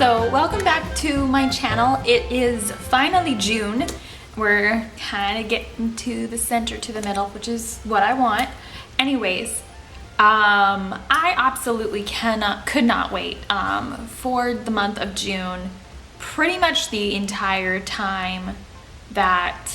So welcome back to my channel. It is finally June. We're kind of getting to the center, to the middle, which is what I want. Anyways, I absolutely could not wait for the month of June, pretty much the entire time that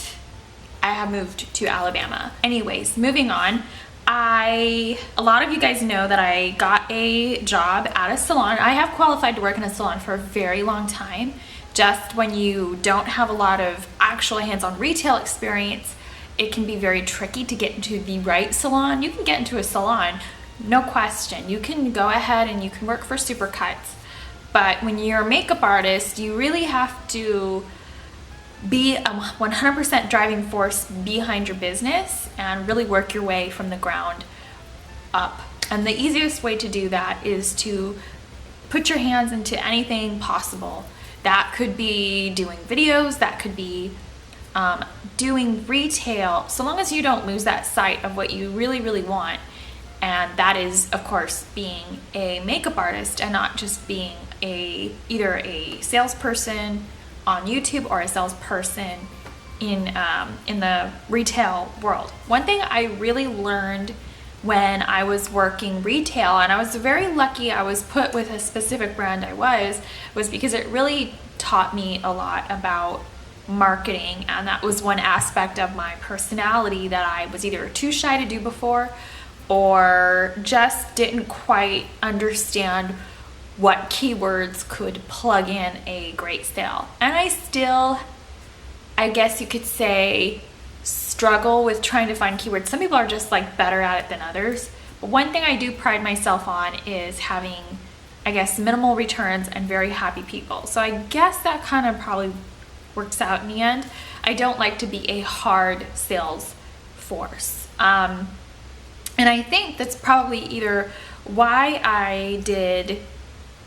I have moved to Alabama. Anyways, moving on. A lot of you guys know that I got a job at a salon. I have qualified to work in a salon for a very long time. Just when you don't have a lot of actual hands-on retail experience, it can be very tricky to get into the right salon. You can get into a salon, no question. You can go ahead and you can work for Supercuts. But when you're a makeup artist, you really have to be a 100% driving force behind your business and really work your way from the ground up. And the easiest way to do that is to put your hands into anything possible. That could be doing videos, that could be doing retail, so long as you don't lose that sight of what you really want. And that is, of course, being a makeup artist and not just being either a salesperson on YouTube or a salesperson in the retail world. One thing I really learned when I was working retail, and I was very lucky I was put with a specific brand was because it really taught me a lot about marketing, and that was one aspect of my personality that I was either too shy to do before or just didn't quite understand what keywords could plug in a great sale. And I still, I guess you could say, struggle with trying to find keywords. Some people are just like better at it than others. But one thing I do pride myself on is having, I guess, minimal returns and very happy people. So I guess that kind of probably works out in the end. I don't like to be a hard sales force. And I think that's probably either why I did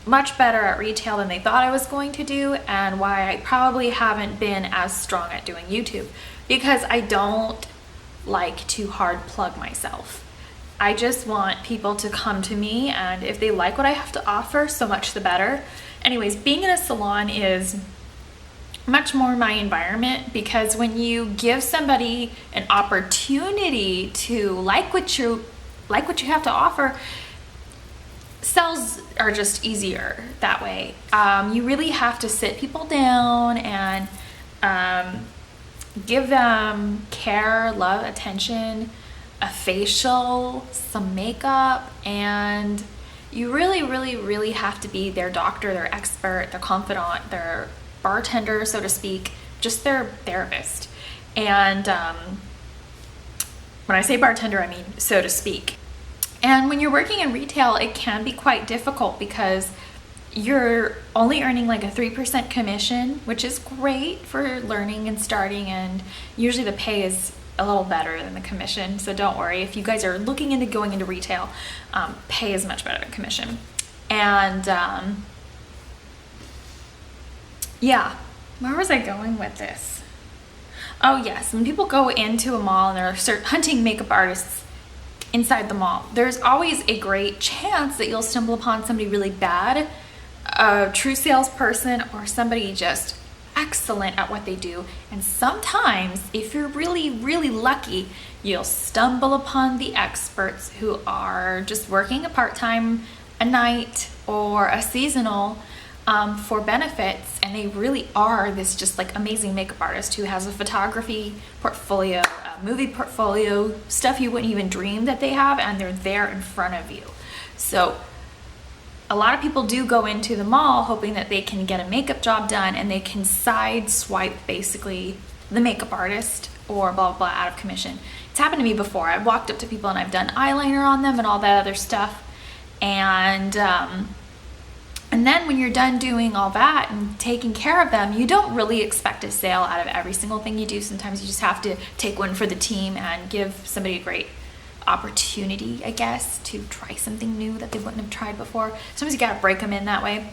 much better at retail than they thought I was going to do, and why I probably haven't been as strong at doing YouTube, because I don't like to hard plug myself. I just want people to come to me, and if they like what I have to offer, so much the better. Anyways, being in a salon is much more my environment, because when you give somebody an opportunity to like what you have to offer, sales are just easier that way. You really have to sit people down and give them care, love, attention, a facial, some makeup, and you really have to be their doctor, their expert, their confidant, their bartender, so to speak, just their therapist. And when I say bartender, I mean so to speak. And when you're working in retail, it can be quite difficult because you're only earning like a 3% commission, which is great for learning and starting, and usually the pay is a little better than the commission. So don't worry, if you guys are looking into going into retail, pay is much better than commission. And yeah, where was I going with this? Oh yes, when people go into a mall and they're hunting makeup artists inside the mall, there's always a great chance that you'll stumble upon somebody really bad, a true salesperson, or somebody just excellent at what they do. And sometimes, if you're really lucky, you'll stumble upon the experts who are just working a part-time, a night, or a seasonal for benefits, and they really are this just like amazing makeup artist who has a photography portfolio, a movie portfolio, stuff you wouldn't even dream that they have, and they're there in front of you. So a lot of people do go into the mall hoping that they can get a makeup job done and they can side swipe basically the makeup artist or blah blah out of commission. It's happened to me before. I've walked up to people and I've done eyeliner on them and all that other stuff, and then when you're done doing all that and taking care of them, you don't really expect a sale out of every single thing you do. Sometimes you just have to take one for the team and give somebody a great opportunity, I guess, to try something new that they wouldn't have tried before. Sometimes you gotta break them in that way.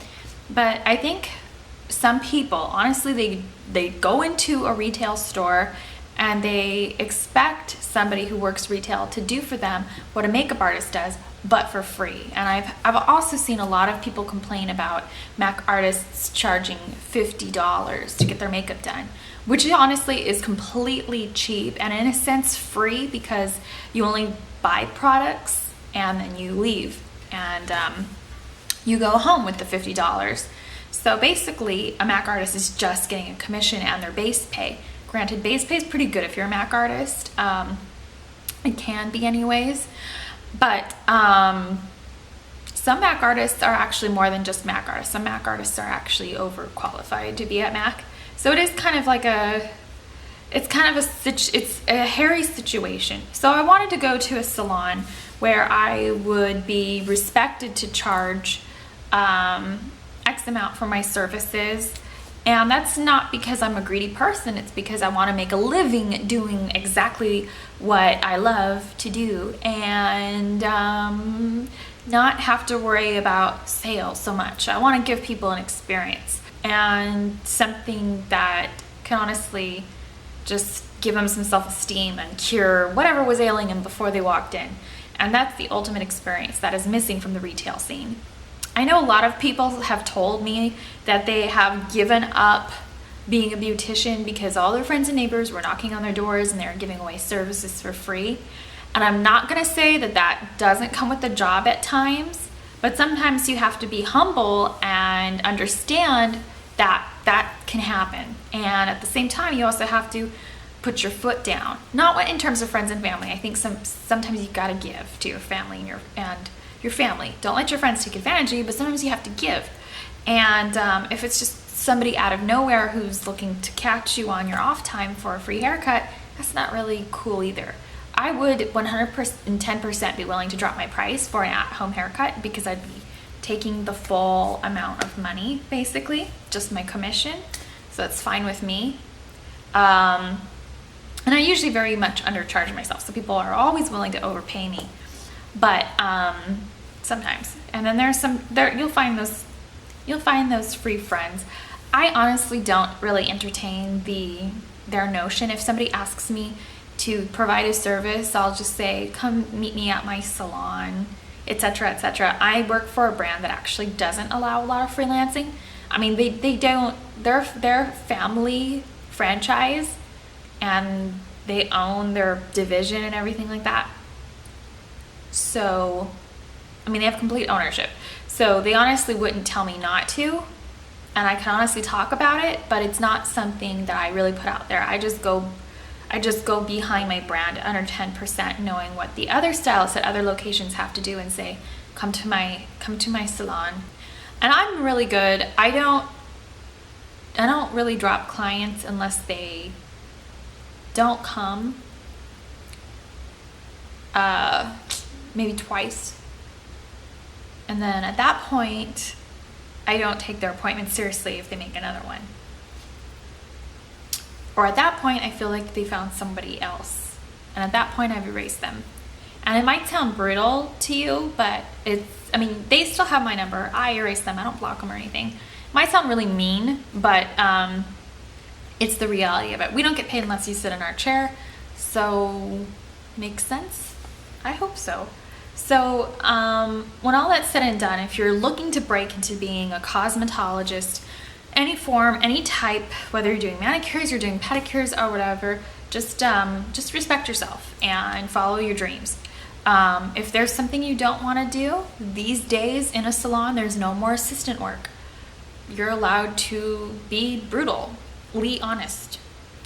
But I think some people, honestly, they go into a retail store and they expect somebody who works retail to do for them what a makeup artist does, but for free. And I've also seen a lot of people complain about MAC artists charging $50 to get their makeup done, which honestly is completely cheap and in a sense free, because you only buy products and then you leave and you go home with the $50. So basically a MAC artist is just getting a commission and their base pay. Granted, base pay is pretty good if you're a MAC artist. It can be anyways. But some MAC artists are actually more than just MAC artists. Some MAC artists are actually overqualified to be at MAC. So it is kind of like it's a hairy situation. So I wanted to go to a salon where I would be respected to charge X amount for my services. And that's not because I'm a greedy person, it's because I want to make a living doing exactly what I love to do and not have to worry about sales so much. I want to give people an experience and something that can honestly just give them some self-esteem and cure whatever was ailing them before they walked in. And that's the ultimate experience that is missing from the retail scene. I know a lot of people have told me that they have given up being a beautician because all their friends and neighbors were knocking on their doors and they were giving away services for free. And I'm not going to say that that doesn't come with the job at times, but sometimes you have to be humble and understand that that can happen. And at the same time, you also have to put your foot down. Not in terms of friends and family. I think sometimes you got to give to your family and your family. Don't let your friends take advantage of you, but sometimes you have to give. And if it's just somebody out of nowhere who's looking to catch you on your off time for a free haircut, that's not really cool either. I would 110% be willing to drop my price for an at-home haircut because I'd be taking the full amount of money, basically, just my commission. So that's fine with me. And I usually very much undercharge myself, so people are always willing to overpay me. But sometimes, and then you'll find those free friends. I honestly don't really entertain their notion. If somebody asks me to provide a service, I'll just say, come meet me at my salon, etc., etc. I work for a brand that actually doesn't allow a lot of freelancing. I mean, they don't. They're family franchise, and they own their division and everything like that. So, I mean, they have complete ownership. So they honestly wouldn't tell me not to. And I can honestly talk about it, but it's not something that I really put out there. I just go behind my brand under 10%, knowing what the other stylists at other locations have to do and say, come to my salon. And I'm really good. I don't really drop clients unless they don't come. Maybe twice. And then at that point, I don't take their appointment seriously if they make another one. Or at that point, I feel like they found somebody else. And at that point, I've erased them. And it might sound brutal to you, but they still have my number. I erase them. I don't block them or anything. It might sound really mean, but it's the reality of it. We don't get paid unless you sit in our chair. So, makes sense? I hope so. So when all that's said and done, if you're looking to break into being a cosmetologist, any form, any type, whether you're doing manicures, you're doing pedicures or whatever, just respect yourself and follow your dreams. If there's something you don't want to do, these days in a salon, there's no more assistant work. You're allowed to be brutally honest.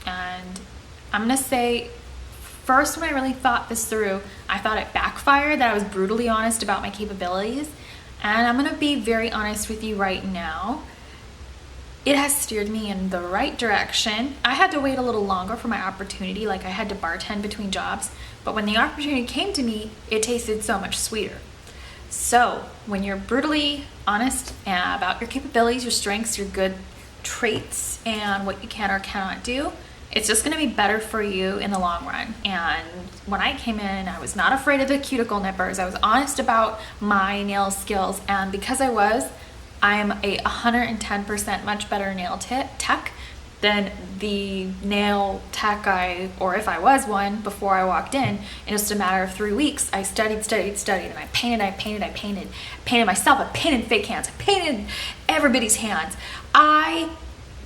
And I'm going to say, first, when I really thought this through, I thought it backfired that I was brutally honest about my capabilities. And I'm going to be very honest with you right now. It has steered me in the right direction. I had to wait a little longer for my opportunity, like I had to bartend between jobs. But when the opportunity came to me, it tasted so much sweeter. So when you're brutally honest about your capabilities, your strengths, your good traits, and what you can or cannot do, it's just going to be better for you in the long run. And when I came in, I was not afraid of the cuticle nippers. I was honest about my nail skills. And because I am a 110% much better nail tech than the nail tech guy, or if I was one before I walked in just a matter of 3 weeks, I studied, and I painted myself, I painted fake hands, I painted everybody's hands. I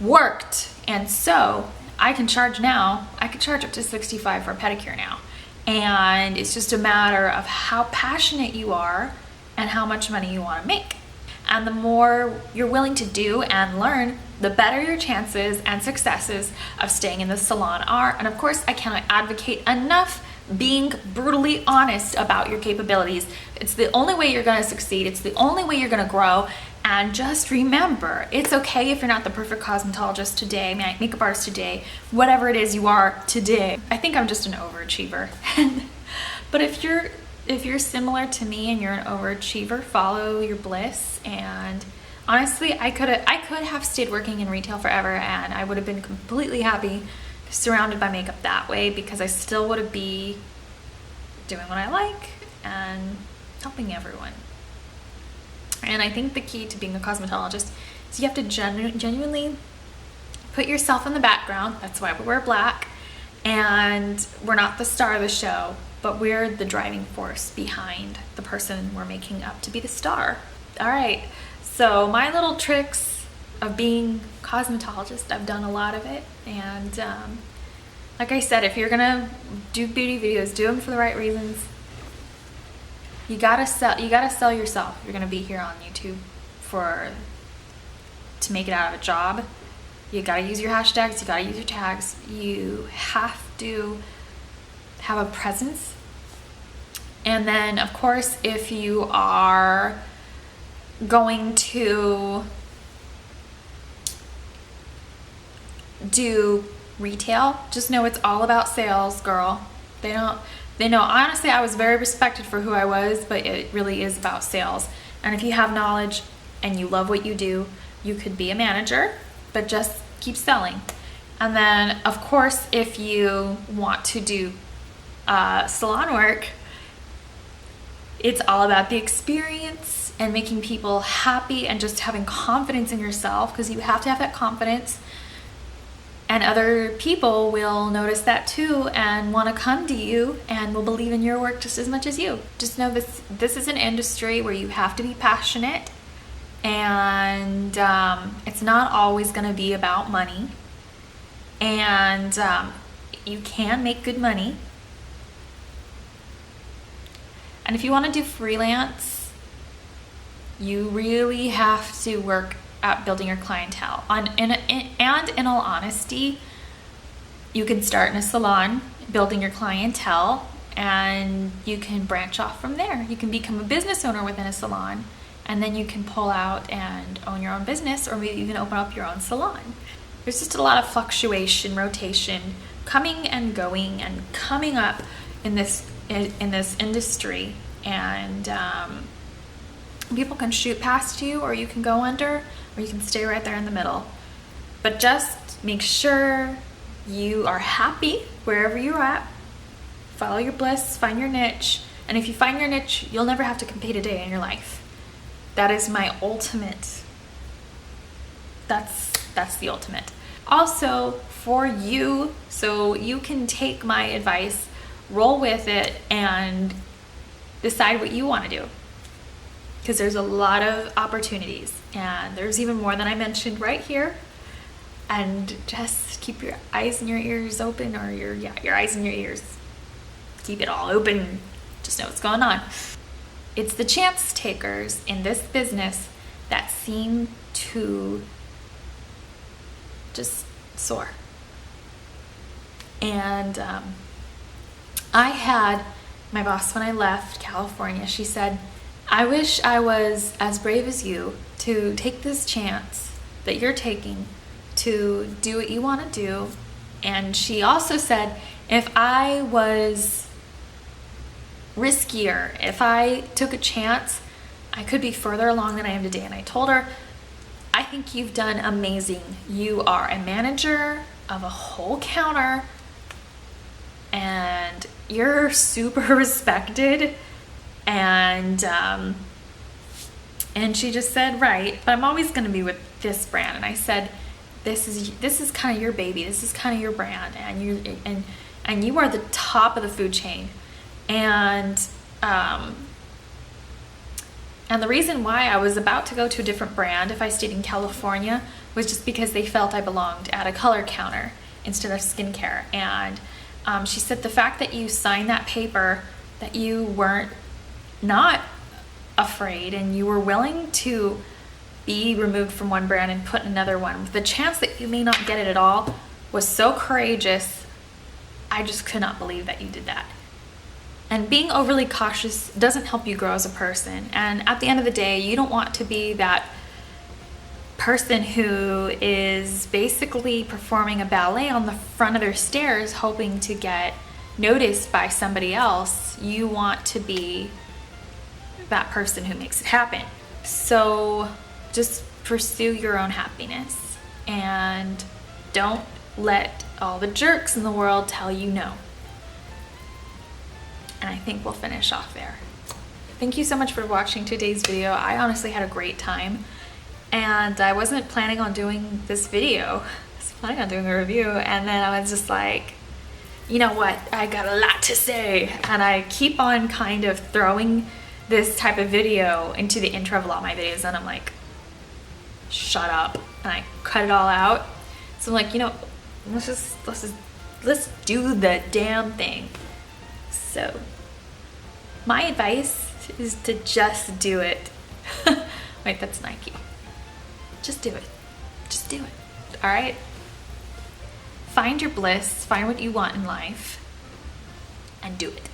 worked, and so I can charge now, I could charge up to $65 for a pedicure now. And it's just a matter of how passionate you are and how much money you want to make. And the more you're willing to do and learn, the better your chances and successes of staying in the salon are. And of course, I cannot advocate enough being brutally honest about your capabilities. It's the only way you're going to succeed. It's the only way you're going to grow. And just remember, it's okay if you're not the perfect cosmetologist today, makeup artist today, whatever it is you are today. I think I'm just an overachiever. But if you're similar to me and you're an overachiever, follow your bliss. And honestly, I could have stayed working in retail forever, and I would have been completely happy surrounded by makeup that way, because I still would be doing what I like and helping everyone. And I think the key to being a cosmetologist is you have to genuinely put yourself in the background. That's why we wear black. And we're not the star of the show, but we're the driving force behind the person we're making up to be the star. All right, so my little tricks of being a cosmetologist, I've done a lot of it. And like I said, if you're gonna do beauty videos, do them for the right reasons. You gotta sell yourself. You're gonna be here on YouTube to make it out of a job. You gotta use your hashtags, you gotta use your tags. You have to have a presence. And then of course, if you are going to do retail, just know it's all about sales, girl. They know, honestly, I was very respected for who I was, but it really is about sales. And if you have knowledge and you love what you do, you could be a manager, but just keep selling. And then, of course, if you want to do salon work, it's all about the experience and making people happy and just having confidence in yourself, because you have to have that confidence. And other people will notice that too and want to come to you and will believe in your work just as much as you. Just know this is an industry where you have to be passionate, and it's not always going to be about money. And you can make good money. And if you want to do freelance, you really have to work at building your clientele. And in all honesty, you can start in a salon building your clientele, and you can branch off from there. You can become a business owner within a salon, and then you can pull out and own your own business, or maybe you can open up your own salon. There's just a lot of fluctuation, rotation, coming and going and coming up in this industry. And people can shoot past you, or you can go under, or you can stay right there in the middle. But just make sure you are happy wherever you're at. Follow your bliss, find your niche. And if you find your niche, you'll never have to compete a day in your life. That is my ultimate. That's the ultimate. Also, for you, so you can take my advice, roll with it, and decide what you want to do. Because there's a lot of opportunities, and there's even more than I mentioned right here. And just keep your eyes and your ears open, or your eyes and your ears. Keep it all open. Just know what's going on. It's the chance takers in this business that seem to just soar. And I had my boss, when I left California, she said, I wish I was as brave as you to take this chance that you're taking to do what you want to do. And she also said, if I was riskier, if I took a chance, I could be further along than I am today. And I told her, I think you've done amazing. You are a manager of a whole counter, and you're super respected. And she just said, right, but I'm always going to be with this brand. And I said, this is kind of your baby. This is kind of your brand, and you are the top of the food chain. And the reason why I was about to go to a different brand if I stayed in California was just because they felt I belonged at a color counter instead of skincare. And she said the fact that you signed that paper, that you weren't not afraid and you were willing to be removed from one brand and put in another one, the chance that you may not get it at all, was so courageous. I just could not believe that you did that. And being overly cautious doesn't help you grow as a person. And at the end of the day, you don't want to be that person who is basically performing a ballet on the front of their stairs hoping to get noticed by somebody else. You want to be that person who makes it happen. So just pursue your own happiness and don't let all the jerks in the world tell you no. And I think we'll finish off there. Thank you so much for watching today's video. I honestly had a great time, and I wasn't planning on doing this video. I was planning on doing a review, and then I was just like, you know what, I got a lot to say. And I keep on kind of throwing this type of video into the intro of a lot of my videos, and I'm like, shut up, and I cut it all out. So I'm like, you know, let's do the damn thing. So my advice is to just do it. Wait, that's Nike. Just do it. Just do it. All right? Find your bliss, find what you want in life, and do it.